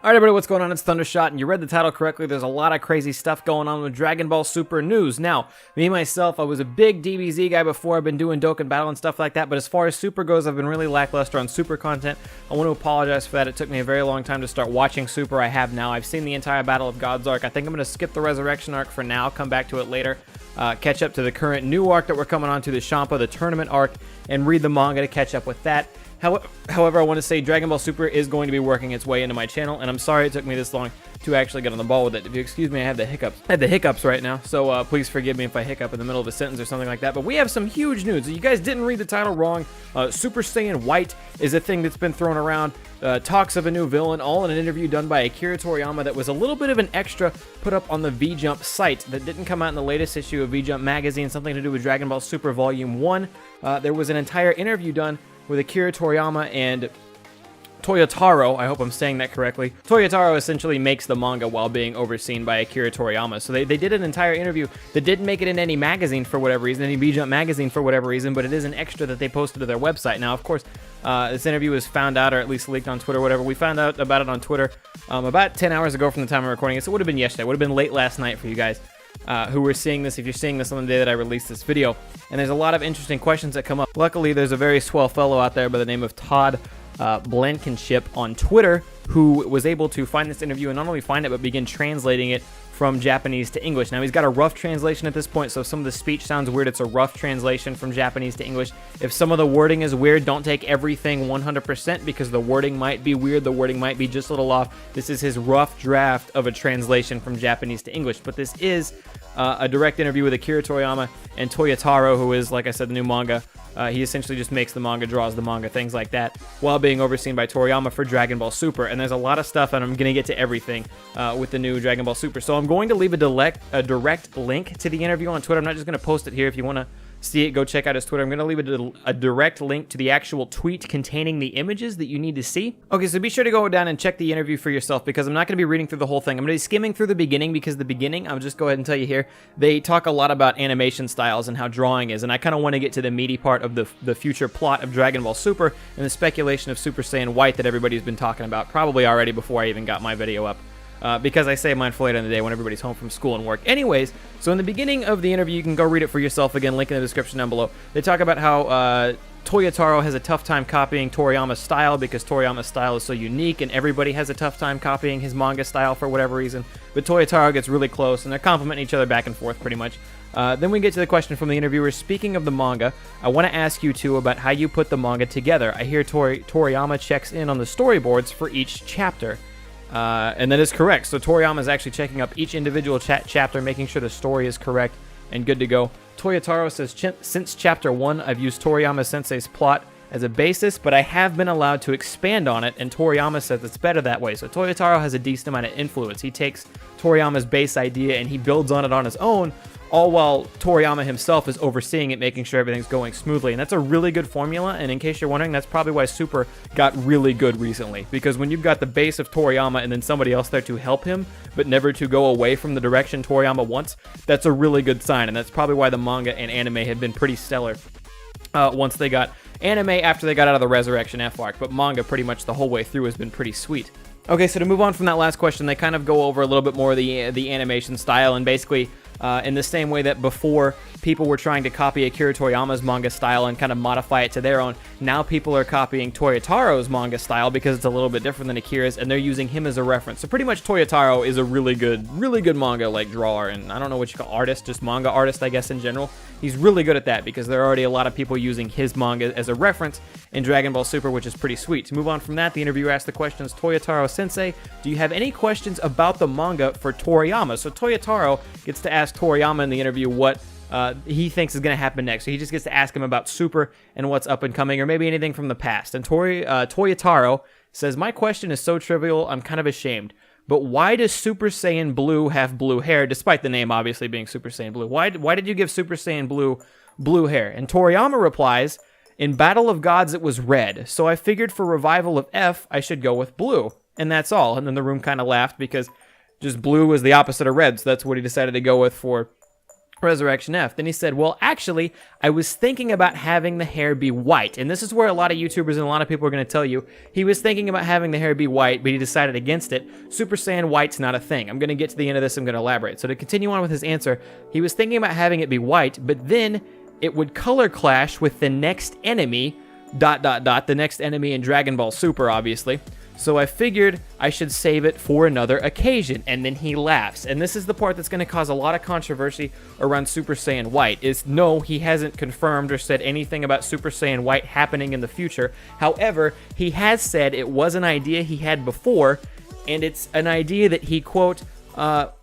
Alright everybody, what's going on? It's Thundershot, and you read the title correctly. There's a lot of crazy stuff going on with Dragon Ball Super news. Now, me myself, I was a big DBZ guy before. I've been doing Dokkan Battle and stuff like that, but as far as Super goes, I've been really lackluster on Super content. I want to apologize for that. It took me a very long time to start watching Super. I have now. I've seen the entire Battle of Gods arc. I think I'm going to skip the Resurrection arc for now, come back to it later, catch up to the current new arc that we're coming on to, the Champa, the tournament arc, and read the manga to catch up with that. However, I want to say Dragon Ball Super is going to be working its way into my channel, and I'm sorry it took me this long to actually get on the ball with it. If you excuse me, I have the hiccups right now, so please forgive me if I hiccup in the middle of a sentence or something like that. But we have some huge news. You guys didn't read the title wrong. Super Saiyan White is a thing that's been thrown around. Talks of a new villain, all in an interview done by Akira Toriyama that was a little bit of an extra put up on the V-Jump site that didn't come out in the latest issue of V-Jump magazine, something to do with Dragon Ball Super Volume 1. There was an entire interview done with Akira Toriyama and Toyotaro. I hope I'm saying that correctly. Toyotaro essentially makes the manga while being overseen by Akira Toriyama. So they did an entire interview that didn't make it in any magazine for whatever reason, any V-Jump magazine for whatever reason, but it is an extra that they posted to their website. Now, of course, this interview was found out, or at least leaked on Twitter, whatever. We found out about it on Twitter about 10 hours ago from the time of recording it. So it would have been yesterday. It would have been late last night for you guys who were seeing this, if you're seeing this on the day that I released this video. And there's a lot of interesting questions that come up. Luckily, there's a very swell fellow out there by the name of Todd Blankenship on Twitter who was able to find this interview and not only find it, but begin translating it from Japanese to English. Now, he's got a rough translation at this point, so if some of the speech sounds weird, it's a rough translation from Japanese to English. If some of the wording is weird, don't take everything 100% because the wording might be weird, the wording might be just a little off. This is his rough draft of a translation from Japanese to English, but this is a direct interview with Akira Toriyama and Toyotaro, who is, like I said, the new manga. He essentially just makes the manga, draws the manga, things like that, while being overseen by Toriyama for Dragon Ball Super. And there's a lot of stuff, and I'm going to get to everything with the new Dragon Ball Super. So I'm going to leave a direct link to the interview on Twitter. I'm not just going to post it here. If you want to see it, go check out his Twitter. I'm going to leave a direct link to the actual tweet containing the images that you need to see. Okay, so be sure to go down and check the interview for yourself because I'm not going to be reading through the whole thing. I'm going to be skimming through the beginning because the beginning, I'll just go ahead and tell you here, they talk a lot about animation styles and how drawing is, and I kind of want to get to the meaty part of the future plot of Dragon Ball Super and the speculation of Super Saiyan White that everybody's been talking about probably already before I even got my video up. Because I save mine for later in the day when everybody's home from school and work. Anyways, so in the beginning of the interview, you can go read it for yourself. Again, link in the description down below. They talk about how Toyotaro has a tough time copying Toriyama's style because Toriyama's style is so unique, and everybody has a tough time copying his manga style for whatever reason. But Toyotaro gets really close, and they're complimenting each other back and forth pretty much. Then we get to the question from the interviewer. Speaking of the manga, I want to ask you two about how you put the manga together. I hear Toriyama checks in on the storyboards for each chapter. And that is correct. So Toriyama is actually checking up each individual chapter, making sure the story is correct and good to go. Toyotaro says, since chapter 1, I've used Toriyama Sensei's plot as a basis, but I have been allowed to expand on it, and Toriyama says it's better that way. So Toyotaro has a decent amount of influence. He takes Toriyama's base idea and he builds on it on his own, all while Toriyama himself is overseeing it, making sure everything's going smoothly. And that's a really good formula, and in case you're wondering, that's probably why Super got really good recently. Because when you've got the base of Toriyama and then somebody else there to help him, but never to go away from the direction Toriyama wants, that's a really good sign, and that's probably why the manga and anime have been pretty stellar once they got anime after they got out of the Resurrection F arc, but manga pretty much the whole way through has been pretty sweet. Okay, so to move on from that last question, they kind of go over a little bit more of the animation style, and basically in the same way that before people were trying to copy Akira Toriyama's manga style and kind of modify it to their own, now people are copying Toyotaro's manga style because it's a little bit different than Akira's, and they're using him as a reference. So pretty much Toyotaro is a really good manga like drawer, and I don't know what you call artist, just manga artist, I guess, in general. He's really good at that because there are already a lot of people using his manga as a reference in Dragon Ball Super, which is pretty sweet. To move on from that, the interviewer asked the questions, Toyotaro Sensei, do you have any questions about the manga for Toriyama? So Toyotaro gets to ask Toriyama in the interview what he thinks is going to happen next. So he just gets to ask him about Super and what's up and coming, or maybe anything from the past. And Toyotaro says, my question is so trivial, I'm kind of ashamed. But why does Super Saiyan Blue have blue hair, despite the name obviously being Super Saiyan Blue? Why did you give Super Saiyan Blue blue hair? And Toriyama replies, in Battle of Gods it was red, so I figured for revival of F, I should go with blue. And that's all. And then the room kind of laughed because just blue was the opposite of red, so that's what he decided to go with for Resurrection F. Then he said, well, actually, I was thinking about having the hair be white. And this is where a lot of YouTubers and a lot of people are going to tell you he was thinking about having the hair be white, but he decided against it. Super Saiyan White's not a thing. I'm going to get to the end of this. I'm going to elaborate. So to continue on with his answer, he was thinking about having it be white, but then it would color clash with the next enemy, ... the next enemy in Dragon Ball Super, obviously. So I figured I should save it for another occasion. And then he laughs. And this is the part that's going to cause a lot of controversy around Super Saiyan White, is no, he hasn't confirmed or said anything about Super Saiyan White happening in the future. However, he has said it was an idea he had before, and it's an idea that he, quote,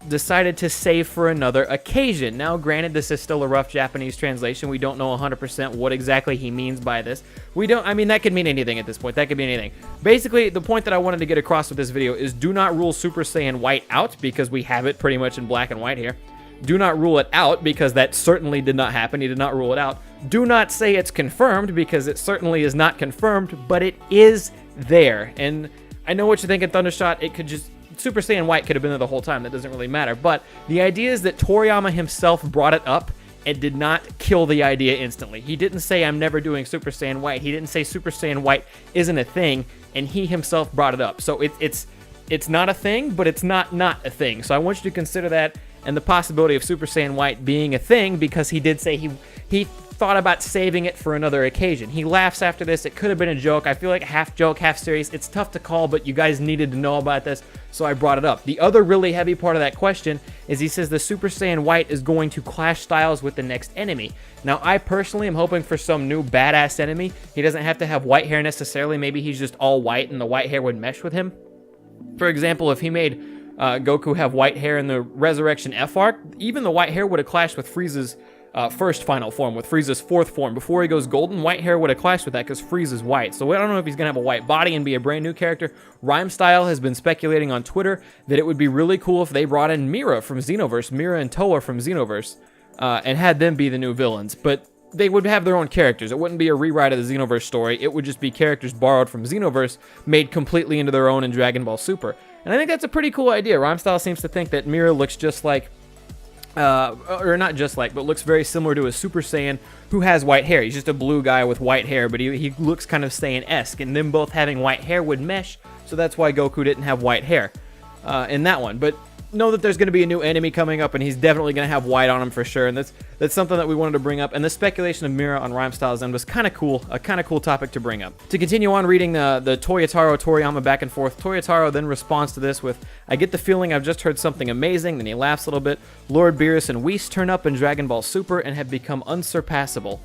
decided to save for another occasion. Now, granted, this is still a rough Japanese translation. We don't know 100% what exactly he means by this. I mean, that could mean anything at this point. That could mean anything. Basically, the point that I wanted to get across with this video is do not rule Super Saiyan White out, because we have it pretty much in black and white here. Do not rule it out, because that certainly did not happen. He did not rule it out. Do not say it's confirmed, because it certainly is not confirmed, but it is there. And I know what you're thinking, Thundershot. It could just... Super Saiyan White could have been there the whole time. That doesn't really matter. But the idea is that Toriyama himself brought it up and did not kill the idea instantly. He didn't say, I'm never doing Super Saiyan White. He didn't say Super Saiyan White isn't a thing, and he himself brought it up. So it's not a thing, but it's not a thing. So I want you to consider that and the possibility of Super Saiyan White being a thing, because he did say he thought about saving it for another occasion. He laughs after this. It could have been a joke. I feel like half joke, half serious. It's tough to call, but you guys needed to know about this, so I brought it up. The other really heavy part of that question is he says the Super Saiyan White is going to clash styles with the next enemy. Now, I personally am hoping for some new badass enemy. He doesn't have to have white hair necessarily. Maybe he's just all white and the white hair would mesh with him. For example, if he made Goku have white hair in the Resurrection F arc, even the white hair would have clashed with Frieza's first final form, with Frieza's fourth form. Before he goes golden, white hair would have clashed with that because Frieza's white. So I don't know if he's going to have a white body and be a brand new character. Rhyme Style has been speculating on Twitter that it would be really cool if they brought in Mira from Xenoverse, Mira and Toa from Xenoverse, and had them be the new villains. But they would have their own characters. It wouldn't be a rewrite of the Xenoverse story. It would just be characters borrowed from Xenoverse, made completely into their own in Dragon Ball Super. And I think that's a pretty cool idea. Rhyme Style seems to think that Mira looks just like, or not just like, but looks very similar to a Super Saiyan who has white hair. He's just a blue guy with white hair, but he looks kind of Saiyan-esque, and them both having white hair would mesh, so that's why Goku didn't have white hair in that one. But know that there's going to be a new enemy coming up, and he's definitely going to have white on him for sure, and that's something that we wanted to bring up. And the speculation of Mira on Rhyme Style's end was kind of cool, a kind of cool topic to bring up. To continue on reading the Toyotaro Toriyama back and forth, Toyotaro then responds to this with, I get the feeling I've just heard something amazing. Then he laughs a little bit. Lord Beerus and Whis turn up in Dragon Ball Super and have become unsurpassable.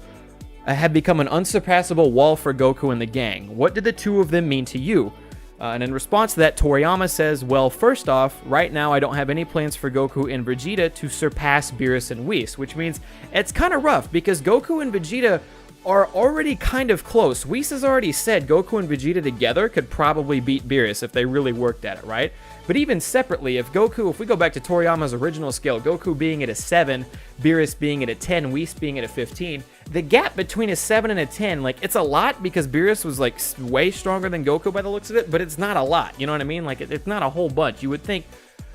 Had become an unsurpassable wall for Goku and the gang. What did the two of them mean to you? And in response to that, Toriyama says, well, first off, right now I don't have any plans for Goku and Vegeta to surpass Beerus and Whis, which means it's kind of rough because Goku and Vegeta are already kind of close. Whis has already said Goku and Vegeta together could probably beat Beerus if they really worked at it, right? But even separately, if we go back to Toriyama's original scale, Goku being at a 7, Beerus being at a 10, Whis being at a 15, the gap between a 7 and a 10, like, it's a lot because Beerus was, like, way stronger than Goku by the looks of it, but it's not a lot, you know what I mean? Like, it's not a whole bunch. You would think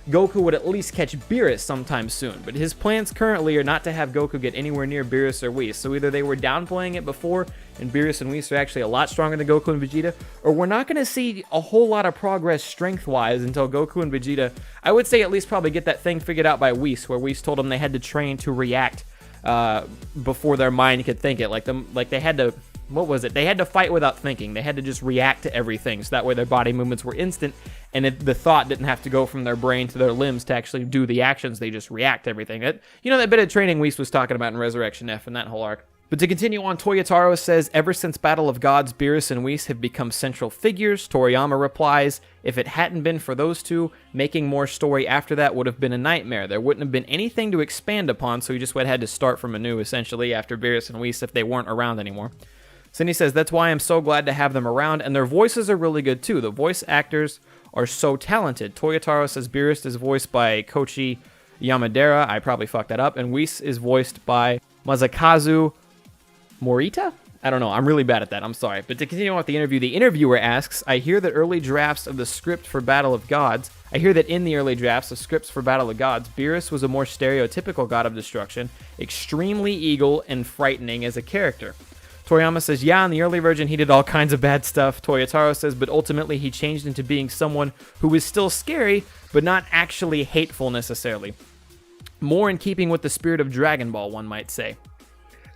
Goku would at least catch Beerus sometime soon, but his plans currently are not to have Goku get anywhere near Beerus or Whis, so either they were downplaying it before, and Beerus and Whis are actually a lot stronger than Goku and Vegeta, or we're not going to see a whole lot of progress strength-wise until Goku and Vegeta, I would say at least probably get that thing figured out by Whis, where Whis told them they had to train to react before their mind could think it, like they had to, what was it? They had to fight without thinking. They had to just react to everything, so that way their body movements were instant, and the thought didn't have to go from their brain to their limbs to actually do the actions. They just react to everything. That bit of training Whis was talking about in Resurrection F and that whole arc. But to continue on, Toyotaro says, ever since Battle of Gods, Beerus and Whis have become central figures. Toriyama replies, if it hadn't been for those two, making more story after that would have been a nightmare. There wouldn't have been anything to expand upon, so he just had to start from anew, essentially, after Beerus and Whis if they weren't around anymore. So then he says, that's why I'm so glad to have them around, and their voices are really good too. The voice actors are so talented. Toyotaro says Beerus is voiced by Koichi Yamadera. I probably fucked that up. And Whis is voiced by Masakazu Morita? I don't know. I'm really bad at that. I'm sorry. But to continue on with the interview, the interviewer asks, I hear that early drafts of the script for Battle of Gods, I hear that in the early drafts of scripts for Battle of the Gods, Beerus was a more stereotypical god of destruction, extremely evil and frightening as a character. Toriyama says, yeah, in the early version he did all kinds of bad stuff. Toyotaro says, but ultimately he changed into being someone who was still scary, but not actually hateful necessarily. More in keeping with the spirit of Dragon Ball, one might say.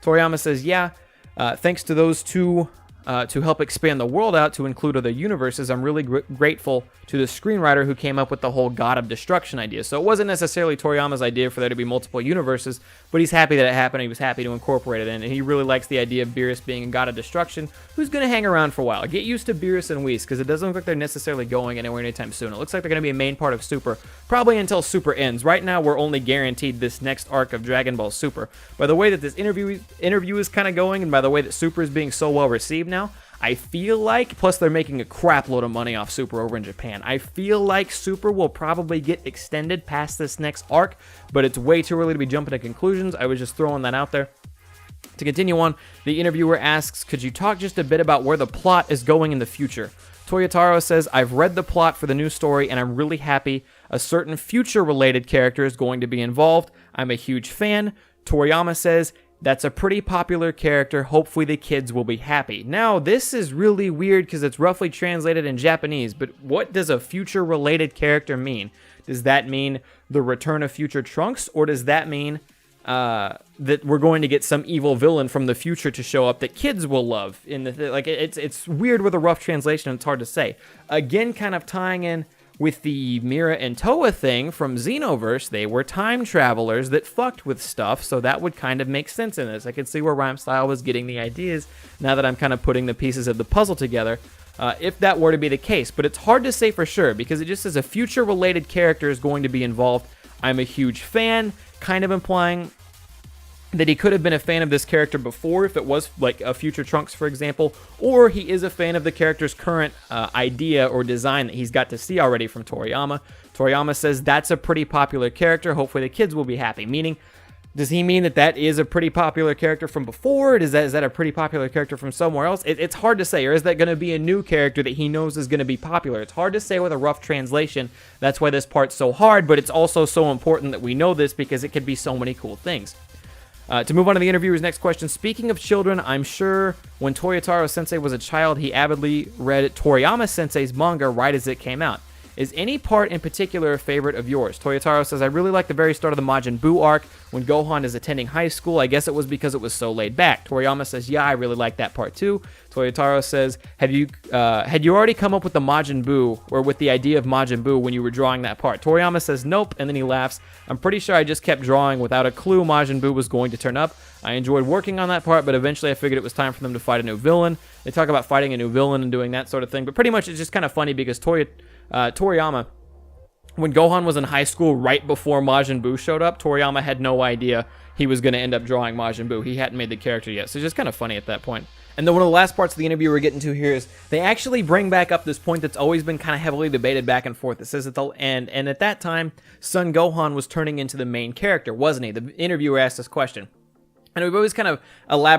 Toriyama says, yeah, thanks to those two to help expand the world out to include other universes, I'm really grateful to the screenwriter who came up with the whole God of Destruction idea. So it wasn't necessarily Toriyama's idea for there to be multiple universes, but he's happy that it happened. He was happy to incorporate it in, and he really likes the idea of Beerus being a God of Destruction who's going to hang around for a while. Get used to Beerus and Whis, because it doesn't look like they're necessarily going anywhere anytime soon. It looks like they're going to be a main part of Super, probably until Super ends. Right now, we're only guaranteed this next arc of Dragon Ball Super. By the way that this interview is kind of going, and by the way that Super is being so well received now, I feel like, plus they're making a crap load of money off Super over in Japan, I feel like Super will probably get extended past this next arc, but it's way too early to be jumping to conclusions. I was just throwing that out there. To continue on, the interviewer asks, could you talk just a bit about where the plot is going in the future? Toyotaro says, I've read the plot for the new story and I'm really happy. A certain future-related character is going to be involved. I'm a huge fan. Toriyama says, that's a pretty popular character. Hopefully the kids will be happy. Now, this is really weird because it's roughly translated in Japanese, but what does a future-related character mean? Does that mean the return of future Trunks, or does that mean that we're going to get some evil villain from the future to show up that kids will love? It's weird with a rough translation. It's hard to say. Again, kind of tying in with the Mira and Toa thing from Xenoverse, they were time travelers that fucked with stuff, so that would kind of make sense in this. I could see where Rhyme Style was getting the ideas now that I'm kind of putting the pieces of the puzzle together, if that were to be the case. But it's hard to say for sure, because it just says a future-related character is going to be involved. I'm a huge fan, kind of implying that he could have been a fan of this character before if it was like a future Trunks, for example, or he is a fan of the character's current idea or design that he's got to see already from Toriyama. Toriyama says that's a pretty popular character. Hopefully the kids will be happy. Meaning, does he mean that is a pretty popular character from before? Is that a pretty popular character from somewhere else? It's hard to say. Or is that going to be a new character that he knows is going to be popular? It's hard to say with a rough translation. That's why this part's so hard, but it's also so important that we know this because it could be so many cool things. To move on to the interviewer's next question, speaking of children, I'm sure when Toyotaro Sensei was a child, he avidly read Toriyama Sensei's manga right as it came out. Is any part in particular a favorite of yours? Toyotaro says, I really like the very start of the Majin Buu arc when Gohan is attending high school. I guess it was because it was so laid back. Toriyama says, yeah, I really like that part too. Toyotaro says, had you already come up with the Majin Buu, or with the idea of Majin Buu when you were drawing that part? Toriyama says, nope, and then he laughs. I'm pretty sure I just kept drawing without a clue Majin Buu was going to turn up. I enjoyed working on that part, but eventually I figured it was time for them to fight a new villain. They talk about fighting a new villain and doing that sort of thing, but pretty much it's just kind of funny because Toriyama, when Gohan was in high school right before Majin Buu showed up, Toriyama had no idea he was going to end up drawing Majin Buu. He hadn't made the character yet, so it's just kind of funny at that point. And then one of the last parts of the interview we're getting to here is they actually bring back up this point that's always been kind of heavily debated back and forth. It says at and at that time, Son Gohan was turning into the main character, wasn't he? The interviewer asked this question. And we've always kind of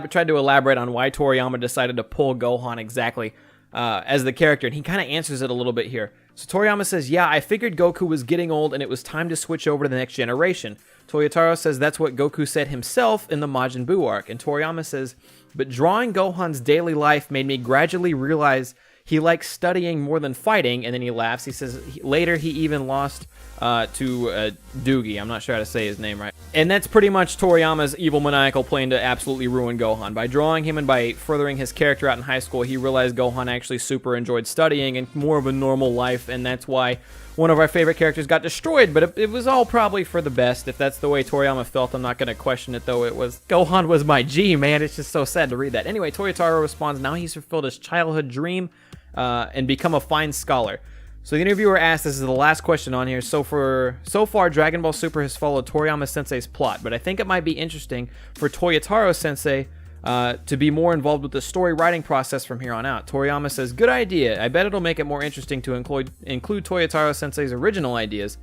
tried to elaborate on why Toriyama decided to pull Gohan exactly as the character, and he kind of answers it a little bit here. So Toriyama says, yeah, I figured Goku was getting old and it was time to switch over to the next generation. Toyotaro says that's what Goku said himself in the Majin Buu arc, and Toriyama says, but drawing Gohan's daily life made me gradually realize he likes studying more than fighting, and then he laughs. He says later he even lost to Doogie. I'm not sure how to say his name right. And that's pretty much Toriyama's evil maniacal plan to absolutely ruin Gohan. By drawing him and by furthering his character out in high school, he realized Gohan actually super enjoyed studying and more of a normal life, and that's why one of our favorite characters got destroyed, but it was all probably for the best. If that's the way Toriyama felt, I'm not going to question it, though. Gohan was my G, man. It's just so sad to read that. Anyway, Toyotaro responds, now he's fulfilled his childhood dream and become a fine scholar. So the interviewer asked, this is the last question on here, so far Dragon Ball Super has followed Toriyama Sensei's plot, but I think it might be interesting for Toyotaro Sensei to be more involved with the story writing process from here on out. Toriyama says, good idea. I bet it'll make it more interesting to include Toyotaro Sensei's original ideas.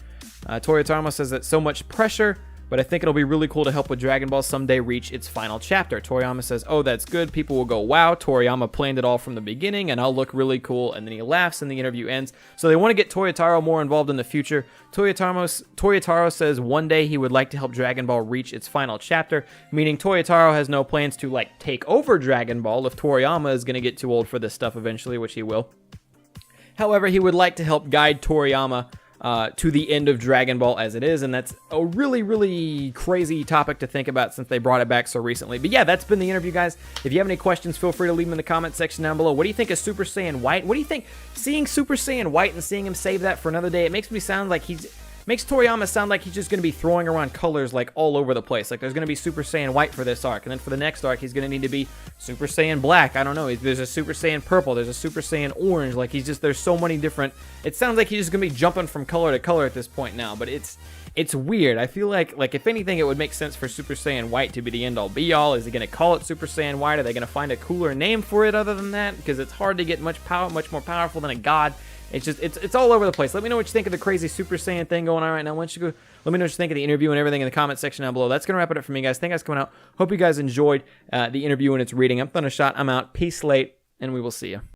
Toriyama says that so much pressure but I think it'll be really cool to help with Dragon Ball someday reach its final chapter. Toriyama says, oh, that's good. People will go, wow, Toriyama planned it all from the beginning, and I'll look really cool. And then he laughs, and the interview ends. So they want to get Toyotaro more involved in the future. Toyotaro says one day he would like to help Dragon Ball reach its final chapter, meaning Toyotaro has no plans to, like, take over Dragon Ball if Toriyama is going to get too old for this stuff eventually, which he will. However, he would like to help guide Toriyama to the end of Dragon Ball as it is, and that's a really, really crazy topic to think about since they brought it back so recently. But yeah, that's been the interview, guys. If you have any questions, feel free to leave them in the comment section down below. What do you think of Super Saiyan White? What do you think? Seeing Super Saiyan White and seeing him save that for another day, it makes Toriyama sound like he's just going to be throwing around colors like all over the place. Like there's going to be Super Saiyan White for this arc, and then for the next arc, he's going to need to be Super Saiyan Black. I don't know. There's a Super Saiyan Purple. There's a Super Saiyan Orange. Like there's so many different. It sounds like he's just going to be jumping from color to color at this point now, but it's weird. I feel like if anything, it would make sense for Super Saiyan White to be the end all be all. Is he going to call it Super Saiyan White? Are they going to find a cooler name for it other than that? Because it's hard to get much more powerful than a god. It's all over the place. Let me know what you think of the crazy Super Saiyan thing going on right now. Why don't you go? Let me know what you think of the interview and everything in the comment section down below. That's gonna wrap it up for me, guys. Thank you guys for coming out. Hope you guys enjoyed the interview and its reading. I'm Thundershot. I'm out. Peace late, and we will see you.